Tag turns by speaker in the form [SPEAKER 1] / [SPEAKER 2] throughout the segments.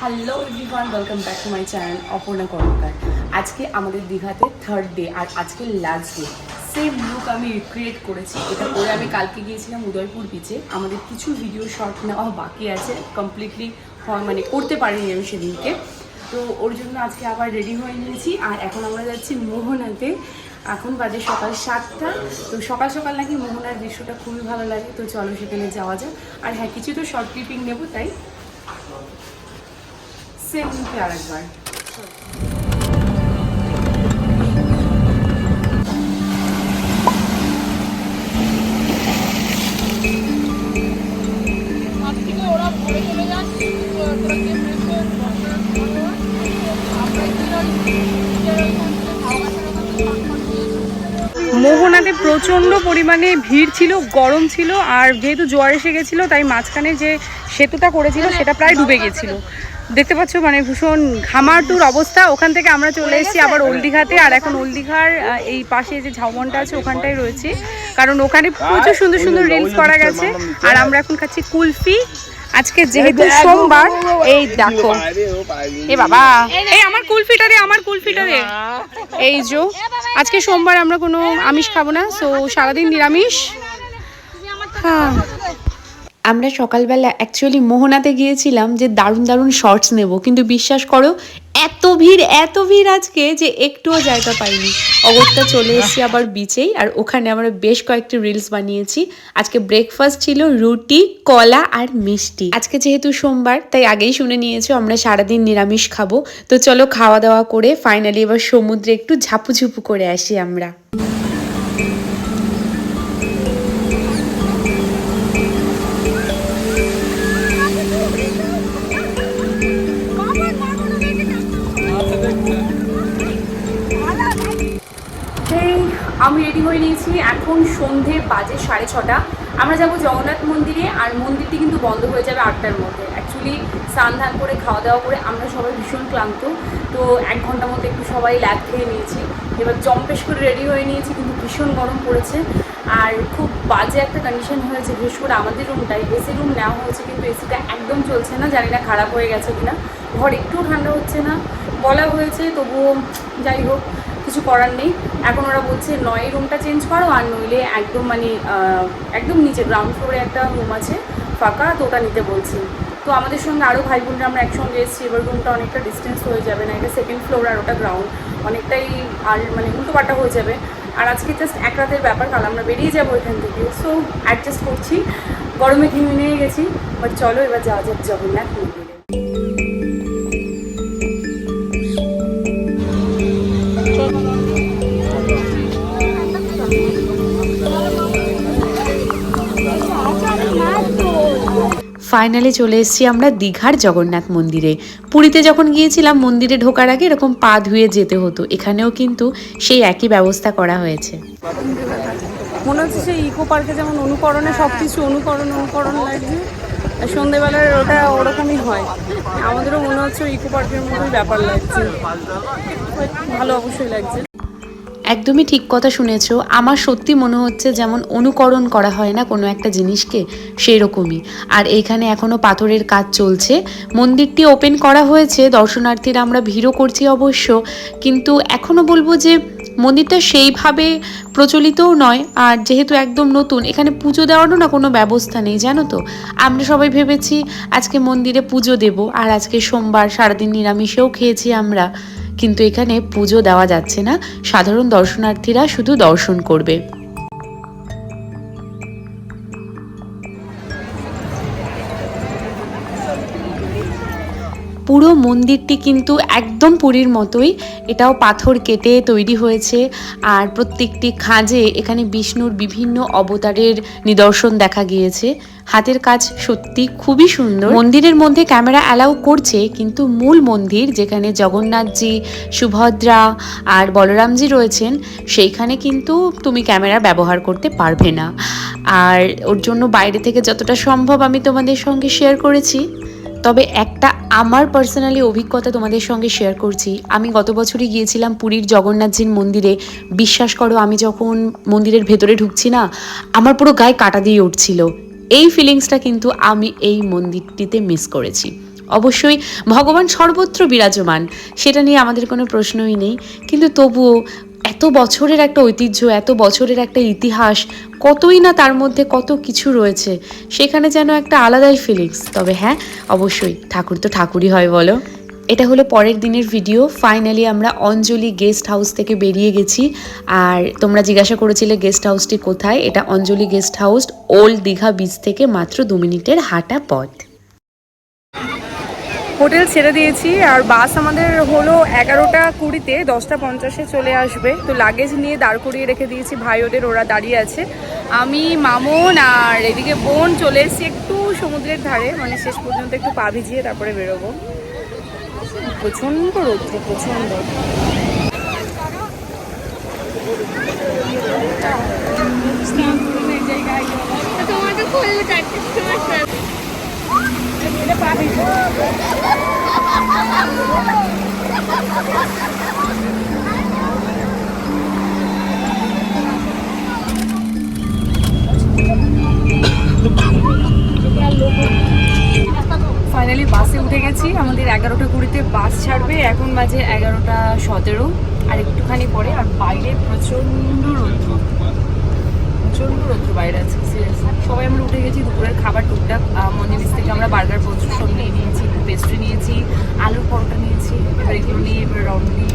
[SPEAKER 1] Hello everyone, welcome back to my channel Aparna Karmakar. আজকে আমাদের দীঘাতে থার্ড ডে আর আজকে লাস্ট ডে। সেম লুক আমি রিক্রিয়েট করেছি। এটা করে আমি কালকে গিয়েছিলাম উদয়পুর বিচে। আমাদের কিছু ভিডিও শর্ট নেওয়া বাকি আছে, কমপ্লিটলি মানে করতে পারিনি আমি সেদিনকে। তো ওর জন্য আজকে আবার রেডি হয়ে নিয়েছি আর এখন আমরা যাচ্ছি মোহনাতে। এখন বাজে সকাল 7টা। তো সকাল সকাল নাকি মোহনার দৃশ্যটা খুবই ভালো লাগে, তো চলো সেখানে যাওয়া যায়। আর হ্যাঁ, কিছু তো শর্ট ক্লিপিং নেবো, তাই সেম মুখে আরেকবার। মোহনাতে প্রচণ্ড পরিমাণে ভিড় ছিল, গরম ছিল, আর যেহেতু জোয়ার এসে গেছিলো তাই মাঝখানে যে সেতুটা করেছিল সেটা প্রায় ডুবে গেছিলো। দেখতে পাচ্ছ মানে ভীষণ ঘামাটুর অবস্থা। ওখান থেকে আমরা চলে এসেছি আবার ওল্ড দীঘাতে। আর এখন ওল্ড দীঘার এই পাশে যে ঝাউবনটা আছে ওখানটায় রয়েছি, কারণ ওখানে প্রচুর সুন্দর সুন্দর রিলস করা গেছে। আর আমরা এখন খাচ্ছি কুলফি। আজকে যেহেতু সোমবার, এই দেখো, এ বাবা, এই আমার কুলফিটা রে, আমার কুলফিটা রে। এই যে আজকে সোমবার, আমরা কোনো আমিষ খাবো না, সো সারাদিন নিরামিষ। হ্যাঁ, আমরা সকালবেলা অ্যাকচুয়ালি মোহনাতে গিয়েছিলাম যে দারুণ দারুণ শর্টস নেব, কিন্তু বিশ্বাস করো এত ভিড় আজকে যে একটুও জায়গা পাইনি। অগত্যা চলে এসেছি আবার বিচেই, আর ওখানে আমরা বেশ কয়েকটি রিলস বানিয়েছি। আজকে ব্রেকফাস্ট ছিল রুটি, কলা আর মিষ্টি। আজকে যেহেতু সোমবার তাই আগেই শুনে নিয়েছো আমরা সারাদিন নিরামিষ খাবো। তো চলো খাওয়া দাওয়া করে ফাইনালি এবার সমুদ্রে একটু ঝাপুঝুপু করে আসি আমরা। আমি রেডি হয়ে নিয়েছি, এখন সন্ধে বাজে 6:30। আমরা যাব জগন্নাথ মন্দিরে, আর মন্দিরটি কিন্তু বন্ধ হয়ে যাবে 8টার মধ্যে। অ্যাকচুয়ালি স্নান ধান করে খাওয়া দাওয়া করে আমরা সবাই ভীষণ ক্লান্ত, তো 1 ঘন্টার মতো একটু সবাই ল্যাগ খেয়ে নিয়েছি। এবার জম্পেশ করে রেডি হয়ে নিয়েছি, কিন্তু ভীষণ গরম পড়েছে আর খুব বাজে একটা কন্ডিশন হয়েছে। বিশেষ করে আমাদের রুমটায় এসি রুম নেওয়া হয়েছে, কিন্তু এসিটা একদম চলছে না, জানি না খারাপ হয়ে গেছে কিনা। ঘর একটু ঠান্ডা হচ্ছে না, বলা হয়েছে, তবুও যাই হোক কিছু করার নেই। এখন ওরা বলছে নয় রুমটা চেঞ্জ করো, আর নইলে একদম মানে একদম নিচে গ্রাউন্ড ফ্লোরে একটা রুম আছে ফাঁকা, তো ওটা নিতে বলছি। তো আমাদের সঙ্গে আরও ভাই বোনরা আমরা একসঙ্গে এসেছি। এবার রুমটা অনেকটা ডিস্টেন্স হয়ে যাবে না, এটা 2nd ফ্লোর আর ওটা গ্রাউন্ড, অনেকটাই আর মানে উল্টোপাল্টা হয়ে যাবে। আর আজকে জাস্ট এক রাতের ব্যাপার, কাল আমরা বেরিয়ে যাবো এখান থেকে, সো অ্যাডজাস্ট করছি। গরমে ঘিমে নিয়ে গেছি, বাট চলো এবার যাওয়া যাক জগন্নাথ মন্দিরে। ফাইনালি চলে এসেছি আমরা দীঘার জগন্নাথ মন্দিরে। পুরীতে যখন গিয়েছিলাম মন্দিরে ঢোকার আগে এরকম পা ধুয়ে যেতে হতো, এখানেও কিন্তু সেই একই ব্যবস্থা করা হয়েছে। মনে হচ্ছে সেই ইকো পার্কে যেমন অনুকরণে সব কিছু অনুকরণ লাগছে, সন্ধ্যেবেলার ওটা ওরকমই হয়। আমাদেরও মনে হচ্ছে ইকো পার্কের মতোই ব্যাপার লাগছে, ভালো অবশ্যই লাগছে। একদমই ঠিক কথা শুনেছ। আমার সত্যি মনে হচ্ছে যেমন অনুকরণ করা হয় না কোনো একটা জিনিসকে, সেই রকমই। আর এইখানে এখনও পাথরের কাজ চলছে। মন্দিরটি ওপেন করা হয়েছে, দর্শনার্থীরা আমরা ভিড়ও করছি অবশ্য, কিন্তু এখনও বলবো যে মন্দিরটা সেইভাবে প্রচলিতও নয়। আর যেহেতু একদম নতুন, এখানে পুজো দেওয়ারও না কোনো ব্যবস্থা নেই, জানো তো। আমরা সবাই ভেবেছি আজকে মন্দিরে পুজো দেব, আর আজকে সোমবার সারাদিন নিরামিষেও খেয়েছি আমরা, কিন্তু এখানে পুজো দেওয়া যাচ্ছে না, সাধারণ দর্শনার্থীরা শুধু দর্শন করবে। পুরো মন্দিরটি কিন্তু একদম পুরীর মতোই, এটাও পাথর কেটে তৈরি হয়েছে। আর প্রত্যেকটি খাঁজে এখানে বিষ্ণুর বিভিন্ন অবতারের নিদর্শন দেখা গিয়েছে। হাতের কাজ সত্যি খুবই সুন্দর। মন্দিরের মধ্যে ক্যামেরা অ্যালাউ করছে, কিন্তু মূল মন্দির যেখানে জগন্নাথজি, সুভদ্রা আর বলরামজি রয়েছেন সেইখানে কিন্তু তুমি ক্যামেরা ব্যবহার করতে পারবে না। আর ওর জন্য বাইরে থেকে যতটা সম্ভব আমি তোমাদের সঙ্গে শেয়ার করেছি। তবে একটা আমার পার্সোনালি অভিজ্ঞতা তোমাদের সঙ্গে শেয়ার করছি। আমি গত বছরই গিয়েছিলাম পুরীর জগন্নাথজির মন্দিরে। বিশ্বাস করো আমি যখন মন্দিরের ভেতরে ঢুকছি না, আমার পুরো গায়ে কাঁটা দিয়ে উঠছিল। এই ফিলিংসটা কিন্তু আমি এই মন্দিরটিতে মিস করেছি।
[SPEAKER 2] অবশ্যই ভগবান সর্বত্র বিরাজমান, সেটা নিয়ে আমাদের কোনো প্রশ্নই নেই, কিন্তু তবুও এত বছরের একটা ঐতিহ্য, এত বছরের একটা ইতিহাস, কতই না তার মধ্যে কত কিছু রয়েছে, সেখানে যেন একটা আলাদাই ফিলিংস। তবে হ্যাঁ, অবশ্যই ঠাকুর তো ঠাকুরই হয় বলো। এটা হলো পরের দিনের ভিডিও। ফাইনালি আমরা অঞ্জলি গেস্ট হাউস থেকে বেরিয়ে গেছি। আর তোমরা জিজ্ঞাসা করেছিলে গেস্ট হাউসটি কোথায়, এটা Anjali guest house, old Digha beach থেকে মাত্র 2 মিনিটের হাঁটা পথ।
[SPEAKER 1] হোটেল ছেড়ে দিয়েছি আর বাস আমাদের হলো 11:20, 10:50 চলে আসবে। তো লাগেজ নিয়ে দাঁড় করিয়ে রেখে দিয়েছি ভাই ওদের, ওরা দাঁড়িয়ে আছে। আমি, মামন আর এদিকে বোন চলে এসেছি একটু সমুদ্রের ধারে, মানে শেষ পর্যন্ত একটু পা ভিজিয়ে তারপরে বেরোবো। প্রচণ্ড রৌদ্র, প্রচণ্ড। ফাইনালি বাসে উঠে গেছি। আমাদের 11:20 বাস ছাড়বে, এখন বাজে 11:17, আর একটুখানি পরে। আর বাইরে প্রচণ্ড রৌদ্র, প্রচণ্ড রৌদ্র বাইরে আছে। সিরিয়াসলি সবাই আমরা উঠে গেছি। দুপুরের খাবার টুকটাক মন্দির থেকে আমরা বার্গার পোস্ট সব নিয়ে নিয়েছি, পেস্ট্রি নিয়েছি, আলুর পরোটা নিয়েছি। এবার এগুলো নিয়ে এবার রওনা দিই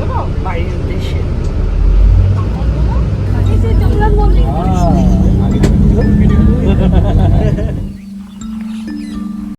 [SPEAKER 1] বাড়ির উদ্দেশ্যে।